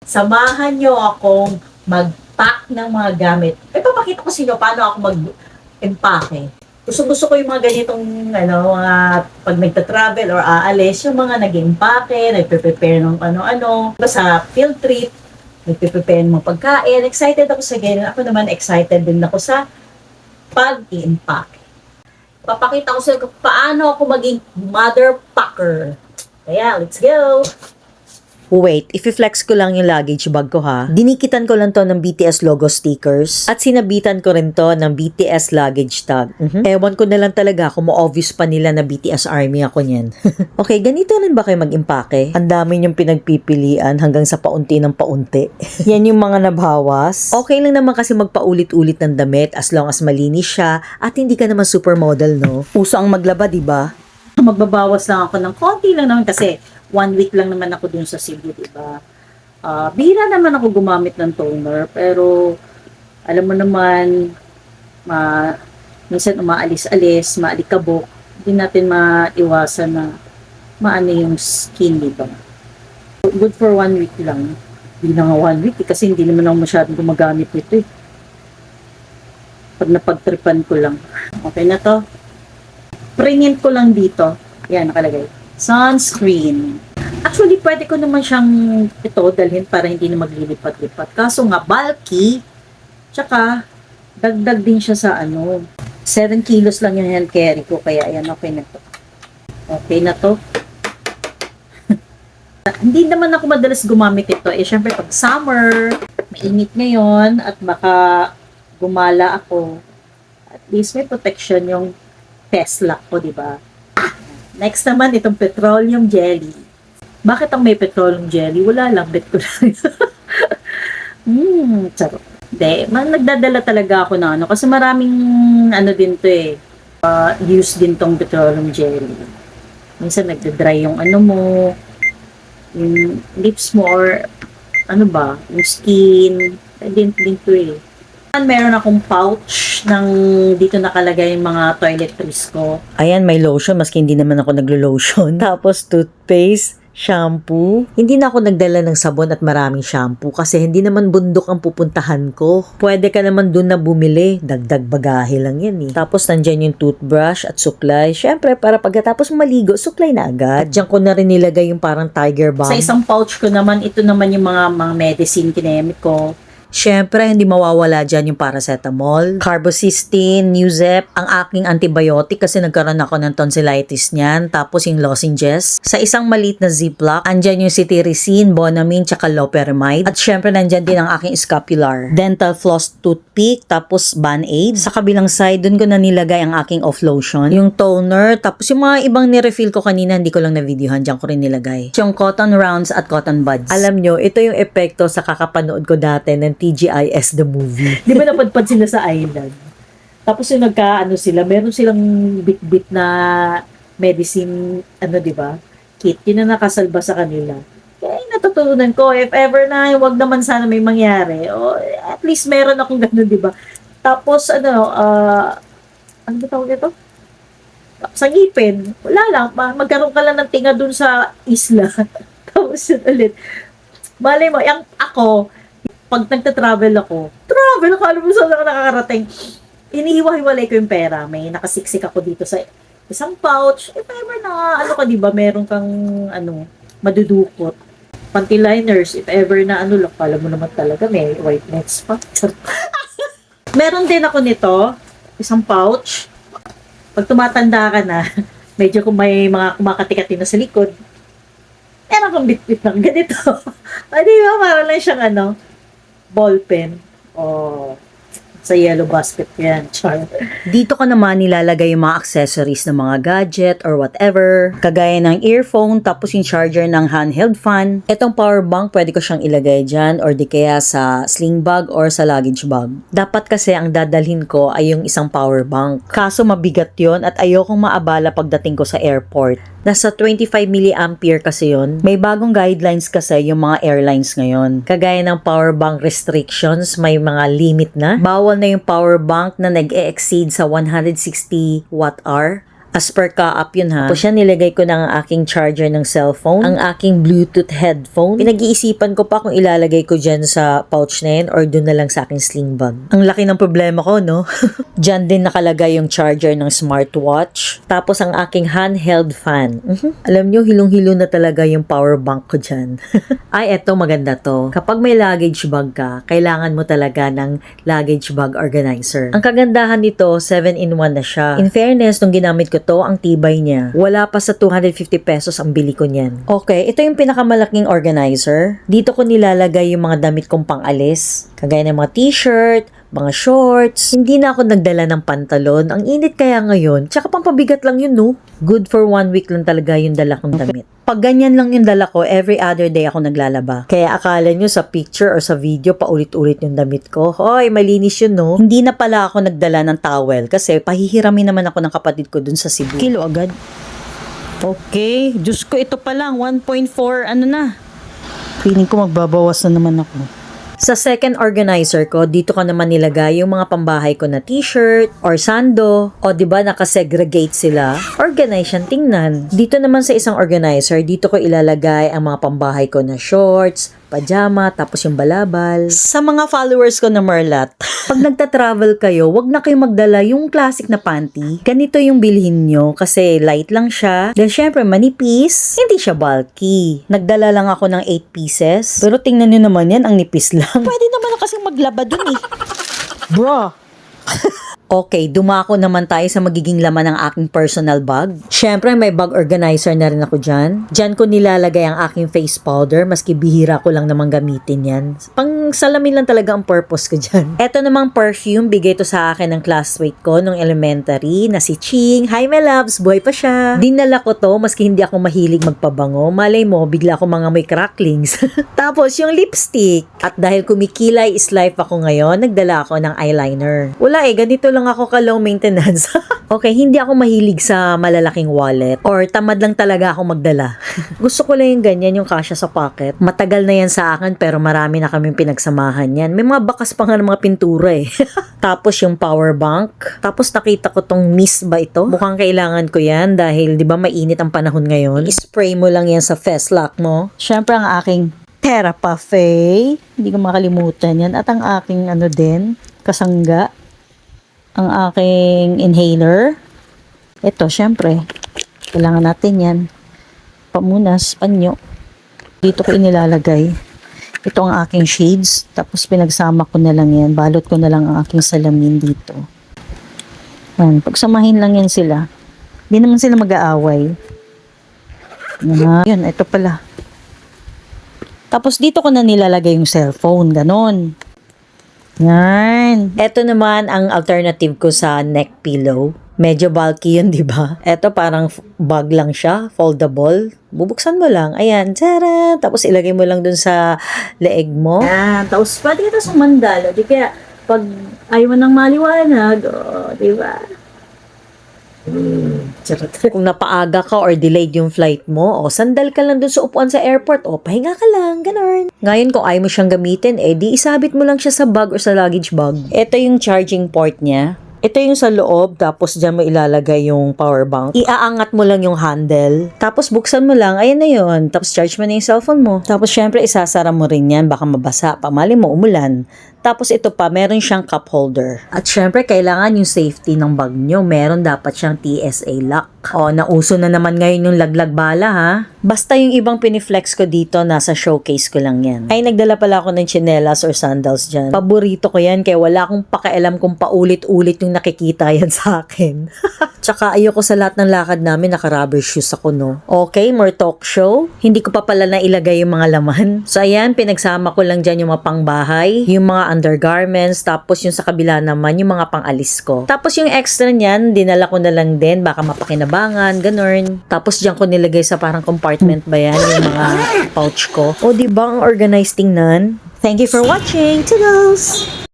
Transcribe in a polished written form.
Samahan nyo akong mag-pack ng mga gamit. Papakita ko sa inyo paano ako mag-empake. Gusto ko yung mga ganitong, mga pag nagta-travel or aalis, yung mga nag-empake, nagpe-prepare ng ano-ano. Sa field trip, nagpe-prepare ng mga pagkain. Excited ako sa ganyan. Ako naman excited din ako sa pag-i-empake. Papakita ko sa inyo paano ako maging mother packer. Kaya, let's go! Wait, i-flex ko lang yung luggage bag ko ha. Dinikitan ko lang to ng BTS logo stickers at sinabitan ko rin to ng BTS luggage tag. Ewan ko na lang talaga kung ma-obvious pa nila na BTS army ako niyan. Okay, ganito rin ba kayo mag-impake? Ang dami niyong pinagpipilian hanggang sa paunti ng paunti. Yan yung mga nabawas. Okay lang naman kasi magpaulit-ulit ng damit as long as malinis siya at hindi ka naman supermodel, no? Uso ang maglaba, diba? Magbabawas lang ako ng konti lang naman kasi 1 week lang naman ako dun sa Cebu, diba? Bihira naman ako gumamit ng toner, pero alam mo naman, minsan umaalis-alis, maalikabok, hindi natin maiwasan na maano yung skin, diba? Good for 1 week lang. Hindi na nga 1 week, kasi hindi naman ako masyadong gumagamit nito eh. Pag napagtripan ko lang. Okay na to. Print ko lang dito. Yan, nakalagay. Sunscreen. Actually, pwede ko naman siyang dalhin para hindi na maglilipat-lipat. Kaso nga, bulky. Tsaka, dagdag din siya sa 7 kilos lang yung hand carry ko. Kaya, ayan, okay na to. Okay na to. Hindi naman ako madalas gumamit ito. Syempre, pag summer, mainit ngayon, at baka gumala ako. At least may protection yung Tesla ko, di ba? Next naman, itong petroleum jelly. Bakit ang may petroleum jelly? Wala lang, bet ko lang. Sarap. Hindi, nagdadala talaga ako na kasi maraming din to eh. Use din tong petroleum jelly. Minsan nagda-dry yung mo, yung lips mo or yung skin. Din to eh. Meron akong pouch ng dito nakalagay yung mga toiletries ko. Ayan, may lotion, maski hindi naman ako naglo-lotion. Tapos toothpaste, shampoo. Hindi na ako nagdala ng sabon at maraming shampoo kasi hindi naman bundok ang pupuntahan ko. Pwede ka naman dun na bumili. Dagdag bagahe lang yan eh. Tapos nandyan yung toothbrush at suklay. Syempre, para pagkatapos maligo, suklay na agad. At dyan ko na rin nilagay yung parang tiger balm. Sa isang pouch ko naman, ito naman yung mga medicine kinamit ko. Siyempre, hindi mawawala dyan yung paracetamol, carbocysteine, Nuzep, ang aking antibiotic kasi nagkaroon ako ng tonsillitis niyan, tapos yung lozenges. Sa isang maliit na ziplock, andyan yung cetirizine, Bonamine, tsaka loperamide. At siyempre, nandyan din ang aking scapular, dental floss toothpick, tapos Band-Aid. Sa kabilang side, dun ko na nilagay ang aking off lotion, yung toner, tapos yung mga ibang nirefill ko kanina, hindi ko lang na-videohan, dyan ko rin nilagay. Yung cotton rounds at cotton buds. Alam nyo, ito yung epekto sa kakapanood ko dati ng TGIS the movie. Di ba napadpad sila sa island? Tapos yung sila, meron silang bit-bit na medicine, di ba? Kit, yun na nakasalba sa kanila. Kaya natutunan ko, if ever na, wag naman sana may mangyari. O, at least meron akong gano'n, di ba? Tapos, ano ba tawag ito? Sa ngipin, wala lang, magkaroon ka lang ng tinga dun sa isla. Tapos yun ulit. Malay mo, ako, pag nagta-travel ako, alam mo saan ako nakakarating, inihiwa-hiwalay ko yung pera. May nakasiksik ako dito sa isang pouch. If ever na, diba, meron kang, madudukot. Panty liners, if ever na, alam mo naman talaga, may white nets pa. Meron din ako nito, isang pouch. Pag tumatanda ka na, medyo kung may mga kumakati-kati na sa likod, meron kang bit-bit ng ganito. Di ba, parang lang siyang ballpen o sa yellow basket yan. Char. Dito ko naman nilalagay yung mga accessories ng mga gadget or whatever. Kagaya ng earphone, tapos yung charger ng handheld fan. Itong power bank, pwede ko siyang ilagay dyan or di kaya sa sling bag or sa luggage bag. Dapat kasi ang dadalhin ko ay yung isang power bank. Kaso mabigat yon at ayokong maabala pagdating ko sa airport. Nasa 25 mAh kasi yun. May bagong guidelines kasi yung mga airlines ngayon. Kagaya ng power bank restrictions, may mga limit na. Bawal na yung power bank na nag-e-exceed sa 160 watt-hour. As per ka-up yun ha. Tapos yan, nilagay ko na ang aking charger ng cellphone, ang aking Bluetooth headphone. Pinag-iisipan ko pa kung ilalagay ko dyan sa pouch na yan or dun na lang sa aking sling bag. Ang laki ng problema ko, no? Dyan din nakalagay yung charger ng smartwatch. Tapos ang aking handheld fan. Alam nyo, hilong-hilo na talaga yung power bank ko dyan. Ay, eto maganda to. Kapag may luggage bag ka, kailangan mo talaga ng luggage bag organizer. Ang kagandahan nito, 7-in-1 na siya. In fairness, nung ginamit ko to, ang tibay niya. Wala pa sa 250 pesos ang bili ko niyan. Okay, ito yung pinakamalaking organizer. Dito ko nilalagay yung mga damit kong pang-alis. Kagaya ng mga t-shirt, mga shorts. Hindi na ako nagdala ng pantalon. Ang init kaya ngayon. Tsaka pampabigat lang yun, no? Good for 1 week lang talaga yung dala kong damit. Pag ganyan lang yung dala ko, every other day ako naglalaba. Kaya akala nyo sa picture or sa video, paulit-ulit yung damit ko. Hoy, malinis yun, no? Hindi na pala ako nagdala ng towel kasi pahihiramin naman ako ng kapatid ko dun sa Cebu. Kilo agad. Okay. Diyos ko, ito pa lang. 1.4, ano na. Feeling ko magbabawas na naman ako. Sa second organizer ko, dito ko naman nilagay yung mga pambahay ko na t-shirt or sando. O diba nakasegregate sila? Organize yan, tingnan. Dito naman sa isang organizer, dito ko ilalagay ang mga pambahay ko na shorts, pajama, tapos yung balabal. Sa mga followers ko na Merlat, pag nagta-travel kayo, wag na kayo magdala yung classic na panty. Ganito yung bilhin nyo kasi light lang siya. Dahil syempre manipis, hindi siya bulky. Nagdala lang ako ng 8 pieces. Pero tingnan nyo naman yan, ang nipis lang. Pwede naman na kasing maglaba dun eh. Bro. Okay, dumako naman tayo sa magiging laman ng aking personal bag. Syempre, may bag organizer na rin ako dyan. Dyan ko nilalagay ang aking face powder, maski bihira ko lang naman gamitin yan. Pang salamin lang talaga ang purpose ko dyan. Eto namang perfume, bigay to sa akin ng classmate ko nung elementary na si Ching. Hi, my loves! Buhay pa siya. Dinala ko to, maski hindi ako mahilig magpabango. Malay mo, bigla ako mga may cracklings. Tapos, yung lipstick. At dahil kumikilay is life ako ngayon, nagdala ako ng eyeliner. Wala ganito lang ako ka low maintenance. Okay, hindi ako mahilig sa malalaking wallet or tamad lang talaga ako magdala. Gusto ko lang yung ganyan, yung kasya sa pocket. Matagal na yan sa akin pero marami na kaming pinagsamahan yan. May mga bakas pa nga ng mga pintura eh. Tapos yung power bank. Tapos nakita ko tong mist ba ito? Mukhang kailangan ko yan dahil di ba mainit ang panahon ngayon. I-spray mo lang yan sa fest lock mo. Syempre ang aking Therapafe. Hindi ko makalimutan yan. At ang aking din, kasangga. Ang aking inhaler. Ito, syempre. Kailangan natin yan. Pamunas, panyo. Dito ko inilalagay. Ito ang aking shades. Tapos pinagsama ko na lang yan. Balot ko na lang ang aking salamin dito. Yan. Pagsamahin lang yan sila. Hindi naman sila mag-aaway. Yun, ito pala. Tapos dito ko na nilalagay yung cellphone. Ganon. Yan. Ito naman ang alternative ko sa neck pillow. Medyo bulky yun, di ba? Ito parang bag lang siya, foldable. Bubuksan mo lang. Ayan, tara! Tapos ilagay mo lang dun sa leeg mo. Ayan. Tapos pwede kita sumandal. Di kaya pag ayaw mo ng maliwanag, di ba? Kung napaaga ka or delayed yung flight mo, sandal ka lang dun sa upuan sa airport, pahinga ka lang, ganun. Ngayon, kung ayaw mo siyang gamitin, di isabit mo lang siya sa bag or sa luggage bag. Ito yung charging port niya. Ito yung sa loob, tapos dyan mo ilalagay yung power bank. Iaangat mo lang yung handle, tapos buksan mo lang, ayan na yun. Tapos charge mo na yung cellphone mo. Tapos syempre, isasara mo rin yan, baka mabasa. Pamali mo, umulan. Tapos ito pa, meron siyang cup holder. At syempre, kailangan yung safety ng bag nyo. Meron dapat siyang TSA lock. Nauso na naman ngayon yung laglag bala ha. Basta yung ibang piniflex ko dito, nasa showcase ko lang yan. Ay, nagdala pala ako ng chinelas or sandals dyan. Paborito ko yan, kaya wala akong pakialam kung paulit-ulit yung nakikita yan sa akin. Tsaka ayoko sa lahat ng lakad namin, naka-rubber shoes ako, no? Okay, more talk show. Hindi ko pa pala nailagay yung mga laman. So ayan, pinagsama ko lang dyan yung mga pangbahay, yung mga undergarments, tapos yung sa kabila naman, yung mga pangalis ko. Tapos yung extra niyan, dinala ko na lang din, baka mapakinabangan, ganun. Tapos dyan ko nilagay sa parang compartment ba yan, yung mga pouch ko. Diba ang organized tingnan? Thank you for watching. Toodles!